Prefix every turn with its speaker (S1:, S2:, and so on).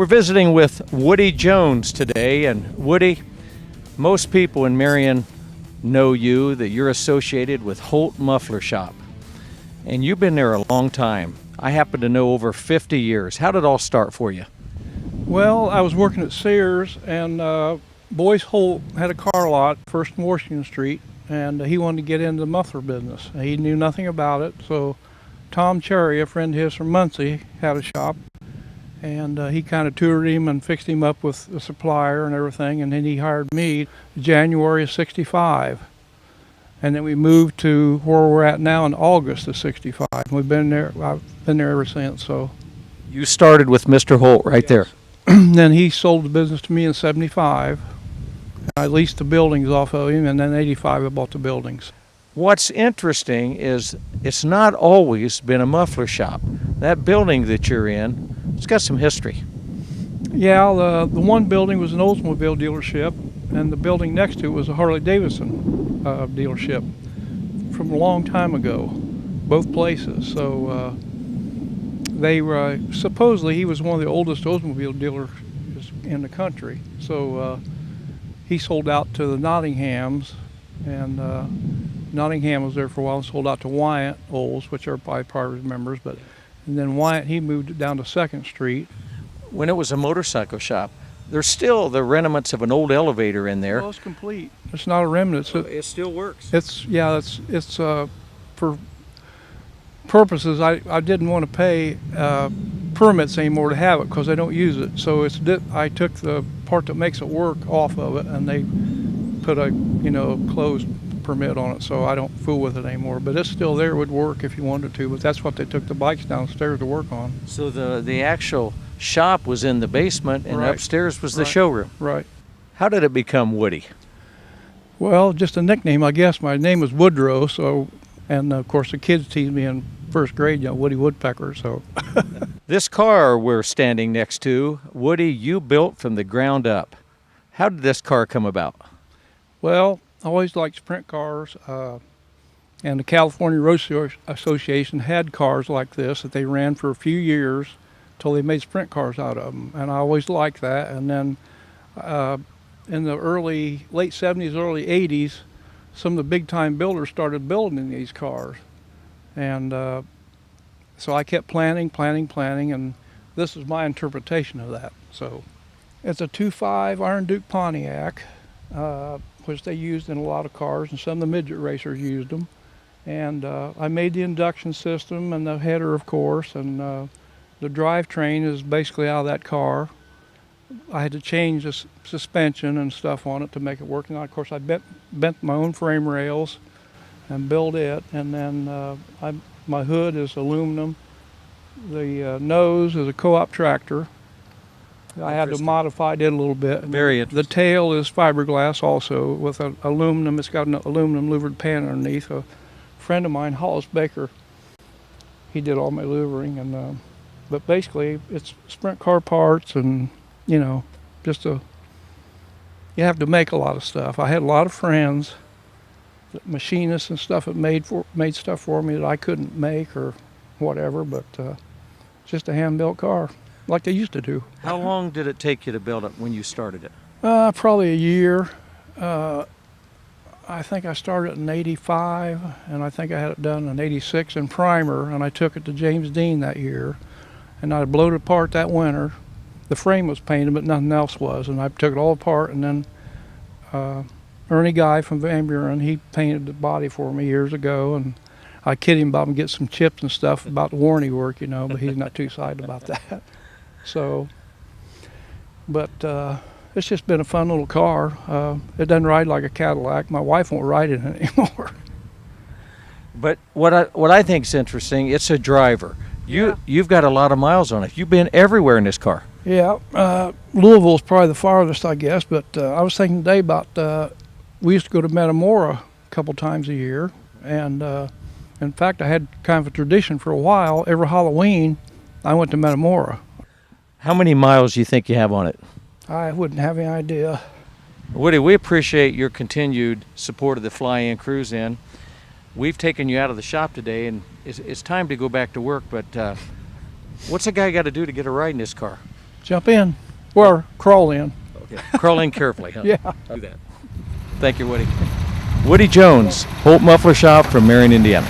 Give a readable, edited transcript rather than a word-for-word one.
S1: We're visiting with Woody Jones today, and Woody, most people in Marion know you, that you're associated with Holt Muffler Shop, and you've been there a long time. I happen to know over 50 years. How did it all start for you?
S2: Well, I was working at Sears, and Boyce Holt had a car lot, First and Washington Street, and he wanted to get into the muffler business. He knew nothing about it, so Tom Cherry, a friend of his from Muncie, had a shop, and he kind of toured him and fixed him up with a supplier and everything, and then he hired me January of '65. And then we moved to where we're at now in August of '65. We've been there, I've been there ever since, so.
S1: You started with Mr. Holt right there.
S2: Then he sold the business to me in '75. I leased the buildings off of him, and then '85 I bought the buildings.
S1: What's interesting is it's not always been a muffler shop. That building that you're in, it's got some history.
S2: Yeah, the one building was an Oldsmobile dealership, and the building next to it was a Harley-Davidson dealership from a long time ago, both places. So they were, supposedly he was one of the oldest Oldsmobile dealers in the country. So he sold out to the Nottinghams, and Nottingham was there for a while and sold out to Wyatt Olds, which are probably members. And then Wyatt, he moved down to 2nd Street.
S1: When it was a motorcycle shop, there's still the remnants of an old elevator in there.
S2: Well, it's complete. It's not a remnant.
S1: It still works.
S2: It's for purposes. I didn't want to pay permits anymore to have it because I don't use it. So I took the part that makes it work off of it, and they put a closed permit on it, so I don't fool with it anymore. But it's still there. It would work if you wanted to. But that's what they took the bikes downstairs to work on.
S1: So the actual shop was in the basement, and upstairs was the showroom.
S2: Right.
S1: How did it become Woody?
S2: Well, just a nickname, I guess. My name was Woodrow, so, and of course the kids teased me in 1st grade, Woody Woodpecker. So.
S1: This car we're standing next to, Woody, you built from the ground up. How did this car come about?
S2: Well, I always liked sprint cars, and the California Road Association had cars like this that they ran for a few years till they made sprint cars out of them, and I always liked that. And then in the late '70s, early '80s, some of the big-time builders started building these cars, and so I kept planning, and this is my interpretation of that. So it's a 2.5 Iron Duke Pontiac, which they used in a lot of cars, and some of the midget racers used them. And I made the induction system and the header, of course, and the drivetrain is basically out of that car. I had to change the suspension and stuff on it to make it work. And of course, I bent my own frame rails and built it. And then my hood is aluminum. The nose is a co-op tractor. I had to modify it a little bit.
S1: Very interesting.
S2: The tail is fiberglass also with aluminum. It's got an aluminum louvered pan underneath. A friend of mine, Hollis Baker, he did all my louvering. And but basically, it's sprint car parts, and you have to make a lot of stuff. I had a lot of friends, machinists and stuff, that made stuff for me that I couldn't make or whatever. But it's just a hand-built car, like they used to do.
S1: How long did it take you to build it when you started it?
S2: Probably a year. I think I started in '85, and I think I had it done in '86 in primer, and I took it to James Dean that year, and I blowed it apart that winter. The frame was painted, but nothing else was, and I took it all apart, and then Ernie Guy from Van Buren, he painted the body for me years ago, and I kid him about him getting some chips and stuff about the warranty work, but he's not too excited about that. So, but it's just been a fun little car. It doesn't ride like a Cadillac. My wife won't ride it anymore.
S1: But what I think is interesting, it's a driver. You've got a lot of miles on it. You've been everywhere in this car.
S2: Yeah, Louisville's probably the farthest, I guess. But I was thinking today about we used to go to Metamora a couple times a year, and in fact, I had kind of a tradition for a while. Every Halloween, I went to Metamora.
S1: How many miles do you think you have on it?
S2: I wouldn't have any idea.
S1: Woody, we appreciate your continued support of the Fly-In Cruise-In. We've taken you out of the shop today, and it's time to go back to work, but what's a guy got to do to get a ride in this car?
S2: Jump in, or crawl in.
S1: Okay. Crawl in carefully, huh?
S2: Yeah.
S1: Do that. Thank you, Woody. Woody Jones, Holt Muffler Shop from Marion, Indiana.